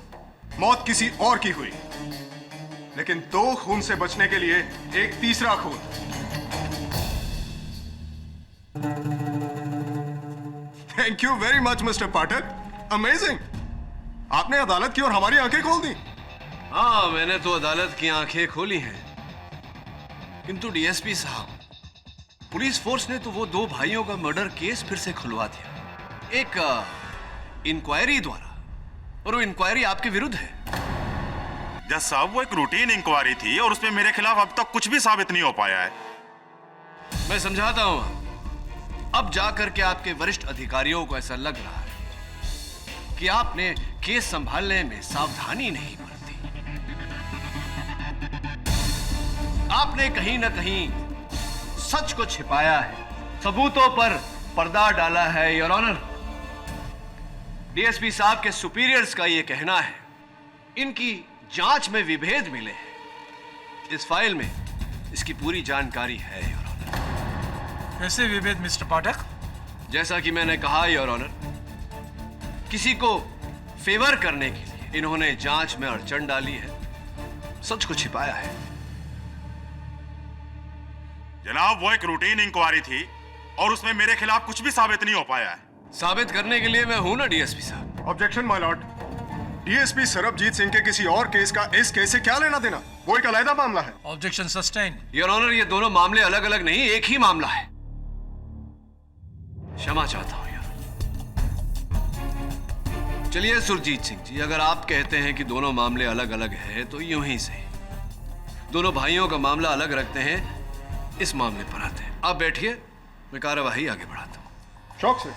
[SPEAKER 3] मौत किसी और की हुई। लेकिन 2 खून से बचने के लिए एक तीसरा खून। Thank you very much mister Pathak, amazing. आपने अदालत की और हमारी आंखें खोल दी।
[SPEAKER 2] हाँ, मैंने तो अदालत की आंखें खोली हैं, किंतु डीएसपी साहब, पुलिस फोर्स ने तो वो 2 भाइयों का मर्डर केस फिर से खुलवा दिया, एक इंक्वायरी द्वारा, और वो इंक्वायरी आपके विरुद्ध है।
[SPEAKER 14] जज साहब, वो एक रूटीन इंक्वायरी थी और उसमें मेरे खिलाफ अब तक कुछ भी साबित नहीं हो पाया है।
[SPEAKER 2] मैं समझाता हूं। अब जाकर के आपके वरिष्ठ अधिकारियों को ऐसा लग रहा है कि आपने केस संभालने में सावधानी नहीं बरती। आपने कहीं ना कहीं सच को छिपाया है, सबूतों पर पर्दा डाला है। योर ऑनर, डीएसपी साहब के सुपीरियर्स का यह कहना है, इनकी जांच में विभेद मिले हैं। इस फाइल में इसकी पूरी जानकारी है योर ऑनर।
[SPEAKER 4] कैसे विभेद मिस्टर पाठक?
[SPEAKER 2] जैसा कि मैंने कहा योर ऑनर, किसी को फेवर करने के लिए इन्होंने जांच में अड़चन डाली है, सच को छिपाया है।
[SPEAKER 14] जनाब, वो एक रूटीन इंक्वायरी थी और उसमें मेरे खिलाफ कुछ भी साबित नहीं हो पाया है।
[SPEAKER 2] साबित करने के लिए मैं हूं ना डीएसपी साहब।
[SPEAKER 3] Objection my Lord. DSP Sarabjit Singh के किसी और केस का इस केस से क्या लेना देना? वो एक अलग मामला है।
[SPEAKER 4] Objection sustain.
[SPEAKER 2] योर ऑनर, ये दोनों मामले अलग अलग नहीं, एक ही मामला है। क्षमा चाहता हूं यार। चलिए सुरजीत सिंह जी, अगर आप कहते हैं कि दोनों मामले अलग अलग हैं, तो यूं ही सही, दोनों भाइयों का मामला अलग रखते हैं, इस मामले पर आते हैं। आप बैठिए, मैं कार्यवाही आगे बढ़ाता हूं।
[SPEAKER 3] शौक से।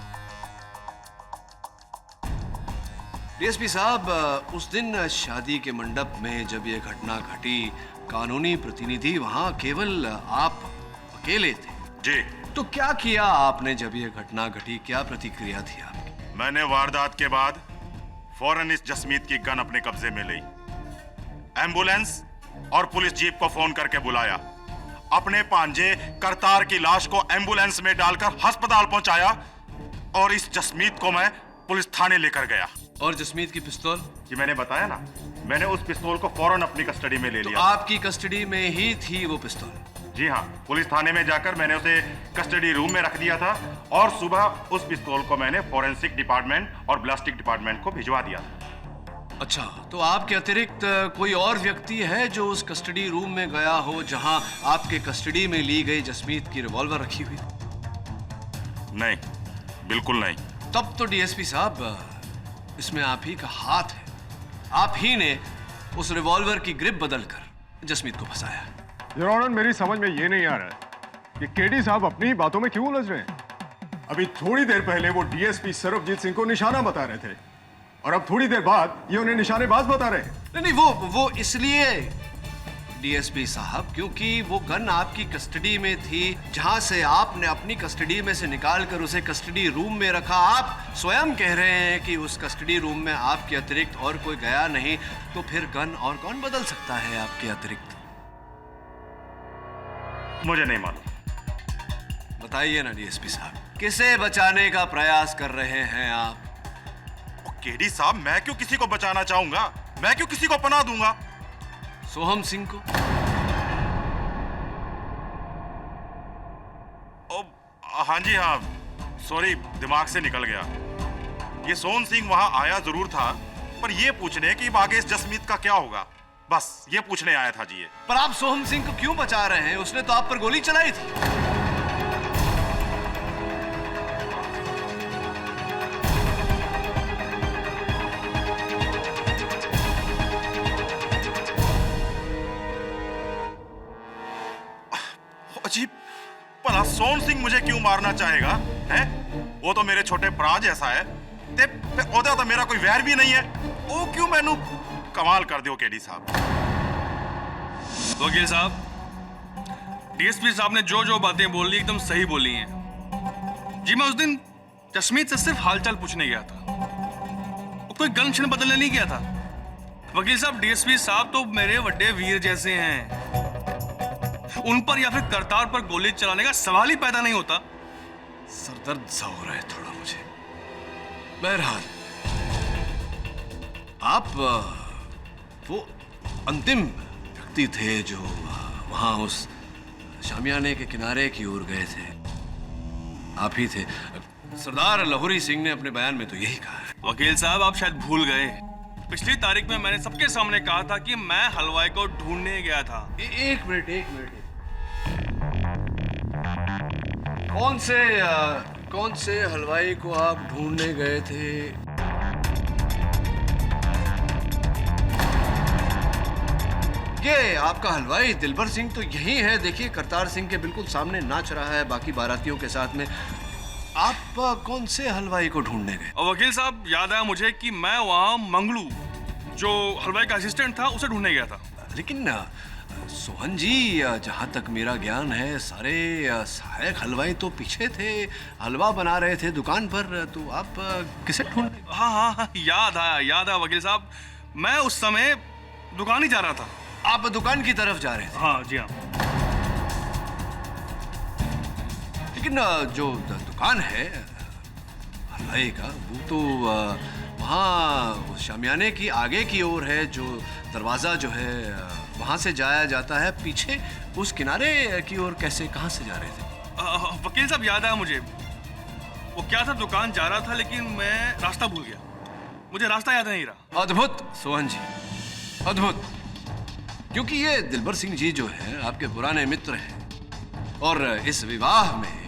[SPEAKER 2] डीएसपी साहब, उस दिन शादी के मंडप में जब यह घटना घटी, कानूनी प्रतिनिधि वहां केवल आप अकेले थे।
[SPEAKER 14] जी।
[SPEAKER 2] तो क्या किया आपने जब यह घटना घटी? क्या प्रतिक्रिया थी आपकी?
[SPEAKER 14] मैंने वारदात के बाद फौरन इस जसमीत की गन अपने कब्जे में ली, एम्बुलेंस और पुलिस जीप को फोन करके बुलाया, अपने भांजे करतार की लाश को एम्बुलेंस में डालकर अस्पताल पहुंचाया और इस जसमीत को मैं पुलिस थाने लेकर गया।
[SPEAKER 2] और जसमीत की पिस्तौल?
[SPEAKER 14] जी मैंने बताया ना, मैंने उस पिस्तौल को फौरन अपनी कस्टडी में ले लिया।
[SPEAKER 2] तो आपकी कस्टडी में ही थी वो पिस्तौल?
[SPEAKER 14] जी हाँ, पुलिस थाने में जाकर मैंने उसे कस्टडी रूम में रख दिया था और सुबह उस पिस्तौल को मैंने फॉरेंसिक डिपार्टमेंट और ब्लास्टिक डिपार्टमेंट को भिजवा दिया था।
[SPEAKER 2] अच्छा, तो आपके अतिरिक्त कोई और व्यक्ति है जो उस कस्टडी रूम में गया हो जहां आपके कस्टडी में ली गई जसमीत की रिवॉल्वर रखी हुई?
[SPEAKER 14] नहीं, बिल्कुल नहीं।
[SPEAKER 2] तब तो डीएसपी साहब, इसमें आप ही का हाथ है। आप ही ने उस रिवॉल्वर की ग्रिप बदलकर जसमीत को फंसाया।
[SPEAKER 3] योर ऑनर, मेरी समझ में ये नहीं आ रहा है कि केडी साहब अपनी ही बातों में क्यों उलझ रहे हैं। अभी थोड़ी देर पहले वो डीएसपी सरबजीत सिंह को निशाना बता रहे थे और अब थोड़ी देर बाद ये उन्हें निशानेबाज बता रहे हैं।
[SPEAKER 2] नहीं नहीं, वो इसलिए डीएसपी साहब क्योंकि वो गन आपकी कस्टडी में थी, जहां से आपने अपनी कस्टडी में से निकाल कर उसे कस्टडी रूम में रखा। आप स्वयं कह रहे हैं कि उस कस्टडी रूम में आपके अतिरिक्त और कोई गया नहीं, तो फिर गन और कौन बदल सकता है आपके अतिरिक्त?
[SPEAKER 14] मुझे नहीं मालूम।
[SPEAKER 2] बताइए ना डीएसपी साहब, किसे बचाने का प्रयास कर रहे हैं आप?
[SPEAKER 14] केडी साहब, मैं क्यों किसी को बचाना चाहूंगा? मैं क्यों किसी को पनाह दूंगा?
[SPEAKER 2] सोहम सिंह को।
[SPEAKER 14] हाँ जी हाँ, सॉरी, दिमाग से निकल गया। ये सोहन सिंह वहां आया जरूर था, पर ये पूछने कि आगे इस जसमीत का क्या होगा, बस ये पूछने आया था जी। ये
[SPEAKER 2] पर आप सोहम सिंह को क्यों बचा रहे हैं? उसने तो आप पर गोली चलाई थी।
[SPEAKER 14] अजीब, भला सोहन सिंह मुझे क्यों मारना चाहेगा? है वो तो मेरे छोटे भरा जैसा है, ते ओदा तो मेरा कोई वैर भी नहीं है। वो क्यों मैनू कमाल कर दियो केडी साहब।
[SPEAKER 1] वकील साहब, डीएसपी साहब ने जो जो बातें बोली एकदम सही बोली हैं जी। मैं उस दिन जसमीत से सिर्फ हालचाल पूछने गया था, वो कोई गन छन बदलने नहीं गया था। वकील साहब, डीएसपी साहब तो मेरे बड़े वीर जैसे हैं, उन पर या फिर करतार पर गोली चलाने का सवाल ही पैदा नहीं होता।
[SPEAKER 2] सरदर्द सा हो रहा है थोड़ा मुझे। बहरहाल, आप वो अंतिम व्यक्ति थे जो वहां उस शामियाने के किनारे की ओर गए थे, आप ही थे। सरदार लाहौरी सिंह ने अपने बयान में तो यही कहा है।
[SPEAKER 1] वकील साहब, आप शायद भूल गए, पिछली तारीख में मैंने सबके सामने कहा था कि मैं हलवाई को ढूंढने गया था।
[SPEAKER 2] एक मिनट। कौन से हलवाई को आप ढूंढने गए थे? ये आपका हलवाई दिलबर सिंह तो यही है, देखिए करतार सिंह के बिल्कुल सामने नाच रहा है बाकी बारातियों के साथ में। आप कौन से हलवाई को ढूंढने गए?
[SPEAKER 1] और वकील साहब, याद आया मुझे कि मैं वहां मंगलू, जो हलवाई का असिस्टेंट था, उसे ढूंढने गया था।
[SPEAKER 2] लेकिन सोहन जी, जहां तक मेरा ज्ञान है, सारे सहायक हलवाई तो पीछे थे, हलवा बना रहे थे दुकान पर, तो आप किसे ढूंढ?
[SPEAKER 1] हाँ, याद आया वकील साहब, मैं उस समय दुकान ही जा रहा था।
[SPEAKER 2] आप दुकान की तरफ जा रहे थे?
[SPEAKER 1] हाँ जी हाँ।
[SPEAKER 2] लेकिन जो दुकान है हलवाई का, वो तो वहाँ शामियाने की आगे की ओर है, जो दरवाजा जो है वहां से जाया जाता है। पीछे उस किनारे की ओर कैसे, कहां से जा रहे थे?
[SPEAKER 1] वकील साहब, याद आया मुझे, वो क्या था, दुकान जा रहा था लेकिन मैं रास्ता भूल गया, मुझे रास्ता याद नहीं रहा।
[SPEAKER 2] अद्भुत सोहन जी, अद्भुत। क्योंकि ये दिलबर सिंह जी जो है आपके पुराने मित्र हैं, और इस विवाह में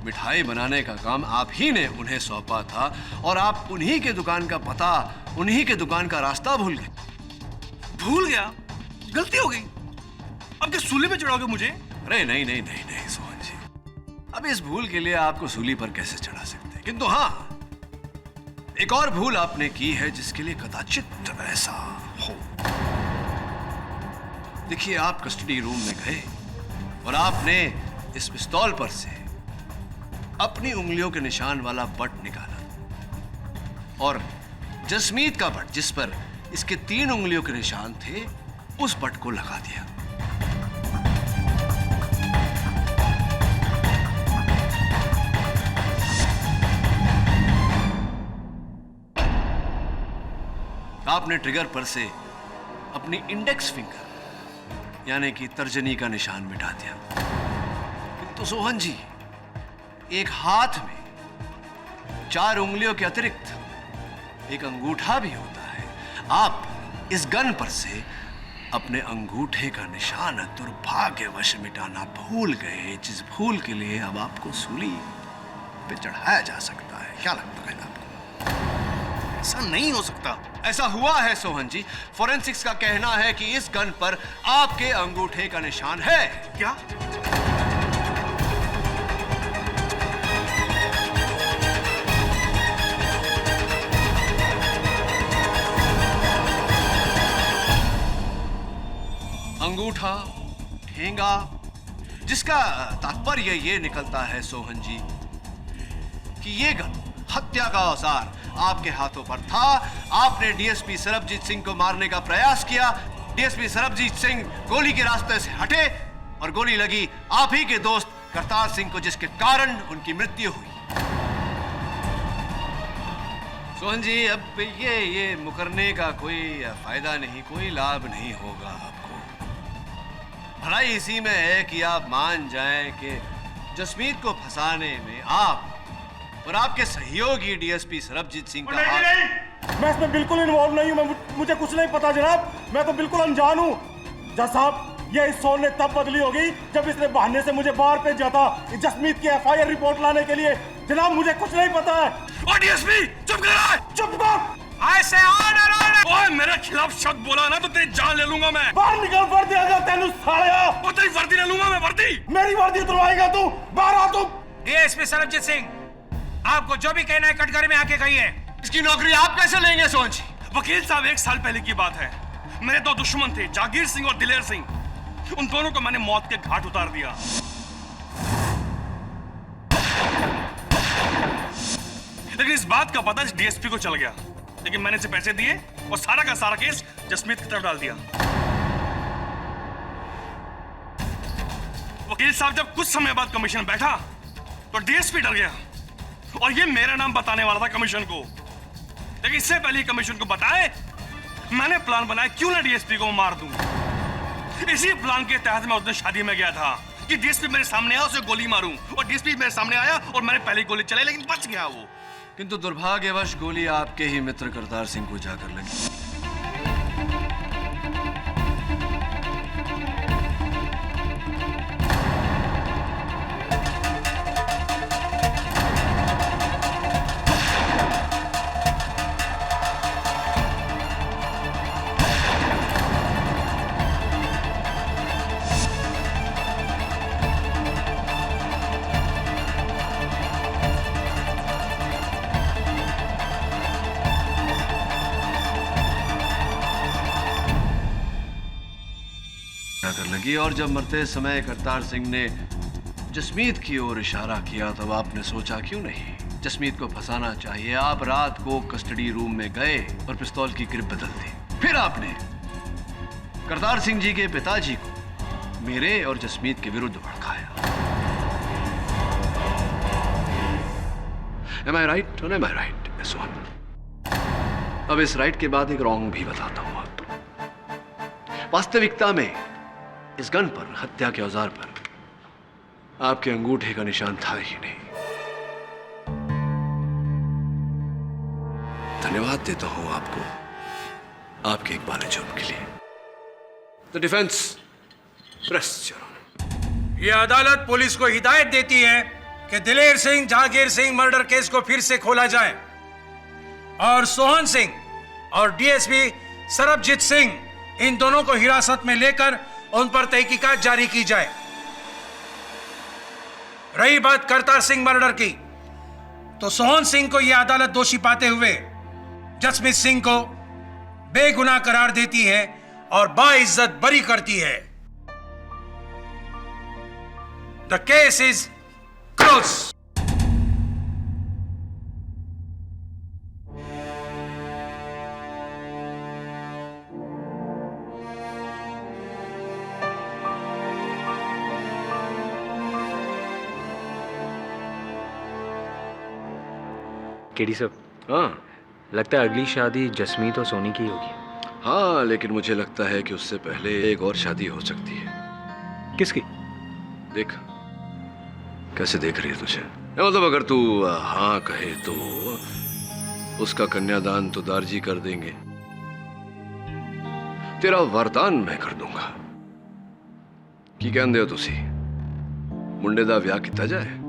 [SPEAKER 2] मिठाई बनाने का काम आप ही ने उन्हें सौंपा था, और आप उन्हीं के दुकान का पता, उन्हीं के दुकान का रास्ता भूल गए।
[SPEAKER 1] भूल गया? गलती हो गई। अब क्या सूली पे चढ़ाओगे मुझे?
[SPEAKER 2] अरे नहीं सोहन जी, अब इस भूल के लिए आपको सूली पर कैसे चढ़ा सकते हैं। किंतु हाँ, एक और भूल आपने की है जिसके लिए कदाचित ऐसा हो। देखिए, आप कस्टडी रूम में गए और आपने इस पिस्तौल पर से अपनी उंगलियों के निशान वाला बट निकाला, और जसमीत का बट, जिस पर इसके 3 उंगलियों के निशान थे, उस बट को लगा दिया। आपने ट्रिगर पर से अपनी इंडेक्स फिंगर यानी कि तर्जनी का निशान मिटा दिया। तो सोहन जी, एक हाथ में 4 उंगलियों के अतिरिक्त एक अंगूठा भी होता है। आप इस गन पर से अपने अंगूठे का निशान दुर्भाग्यवश मिटाना भूल गए, जिस भूल के लिए अब आपको सूली पे चढ़ाया जा सकता है। क्या लगता है आपको?
[SPEAKER 1] ऐसा नहीं हो सकता।
[SPEAKER 2] ऐसा हुआ है सोहन जी। फोरेंसिक्स का कहना है कि इस गन पर आपके अंगूठे का निशान है।
[SPEAKER 1] क्या?
[SPEAKER 2] अंगूठा, ठेंगा, जिसका तात्पर्य ये निकलता है सोहन जी कि ये गन, हत्या का औजार आपके हाथों पर था। आपने डीएसपी सरबजीत सिंह को मारने का प्रयास किया। डीएसपी सरबजीत सिंह गोली के रास्ते से हटे और गोली लगी आप ही के दोस्त करतार सिंह को, जिसके कारण उनकी मृत्यु हुई। सोहन जी, अब ये मुकरने का कोई फायदा नहीं, कोई लाभ नहीं होगा आपको। भलाई इसी में है कि आप मान जाएं कि जसमीत को फंसाने में आप और आपके सहयोगी डीएसपी सरबजीत सिंह का हाथ।
[SPEAKER 15] मैं इसमें बिल्कुल इन्वॉल्व नहीं हूं, मुझे कुछ नहीं पता जनाब, मैं तो बिल्कुल अनजान हूं। जज साहब, ये इस सोन ने तब बदली होगी जब इसने बहाने से मुझे बाहर भेजा था जसमीत की एफआईआर रिपोर्ट लाने के लिए। जनाब, मुझे कुछ नहीं पता है।
[SPEAKER 1] ओ डीएसपी, चुप कर!
[SPEAKER 15] चुप कर!
[SPEAKER 1] I say order! ओए, मेरे खिलाफ शब्द बोला ना तो तेरी जान ले लूंगा मैं।
[SPEAKER 15] बाहर निकल, वर्दी आ जा तेनू सालिया।
[SPEAKER 1] ओ, तेरी वर्दी ले लूंगा मैं, वर्दी।
[SPEAKER 15] मेरी वर्दी उतरवाएगा तू? बाहर आ तू।
[SPEAKER 4] डीएसपी सरबजीत सिंह, आपको जो भी कहना है कटघरे में आके कहिए।
[SPEAKER 2] इसकी नौकरी आप कैसे लेंगे सोहन जी?
[SPEAKER 1] वकील साहब, 1 साल पहले की बात है। मेरे 2 दुश्मन थे, जागीर सिंह और दिलेर सिंह। उन दोनों को मैंने मौत के घाट उतार दिया। लेकिन इस बात का पता डीएसपी को चल गया, लेकिन मैंने इसे पैसे दिए और सारा का सारा केस जसमीत की तरफ डाल दिया। वकील साहब, जब कुछ समय बाद कमीशन बैठा तो डीएसपी डर गया और ये मेरा नाम बताने वाला था कमीशन को। लेकिन इससे पहले कमीशन को बताए, मैंने प्लान बनाया क्यों ना डीएसपी को मार दूं। इसी प्लान के तहत मैं उस दिन शादी में गया था कि डीएसपी मेरे सामने आया, उसे गोली मारूं, और डीएसपी मेरे सामने आया और मैंने पहले गोली चलाई, लेकिन बच गया वो।
[SPEAKER 2] किंतु दुर्भाग्यवश गोली आपके ही मित्र करतार सिंह को जाकर लगी। लगी और जब मरते समय करतार सिंह ने जसमीत की ओर इशारा किया तब आपने सोचा क्यों नहीं जसमीत को फंसाना चाहिए। आप रात को कस्टडी रूम में गए और पिस्तौल की ग्रिप बदल दी। फिर आपने करतार सिंह जी के पिताजी को मेरे और जसमीत के विरुद्ध भड़काया। Am I right? Or am I right? अब इस राइट के बाद एक रॉन्ग भी बताता हूं आपको। वास्तविकता में इस गन पर, हत्या के औजार पर, आपके अंगूठे का निशान था ही नहीं। धन्यवाद देता हूं आपको आपके एक बार जुर्म के लिए। The defence press your honour.
[SPEAKER 4] यह अदालत पुलिस को हिदायत देती है कि दिलेर सिंह जहांगीर सिंह मर्डर केस को फिर से खोला जाए और सोहन सिंह और डीएसपी सरबजीत सिंह इन दोनों को हिरासत में लेकर उन पर तहकीकात जारी की जाए। रही बात करतार सिंह मर्डर की, तो सोहन सिंह को यह अदालत दोषी पाते हुए जसमीत सिंह को बेगुनाह करार देती है और बाइज्जत बरी करती है। The case is close.
[SPEAKER 11] KD साहब, हाँ, लगता है अगली शादी जसमीत और सोनी की होगी।
[SPEAKER 2] हाँ, लेकिन मुझे लगता है कि उससे पहले एक और शादी हो सकती है।
[SPEAKER 11] किसकी?
[SPEAKER 2] देख, कैसे देख रही है तुझे? मतलब अगर तू हाँ कहे तो उसका कन्यादान तो दारजी कर देंगे, तेरा वरदान मैं कर दूंगा। की कहते हो तुसी मुंडे दा ब्याह किया जाए?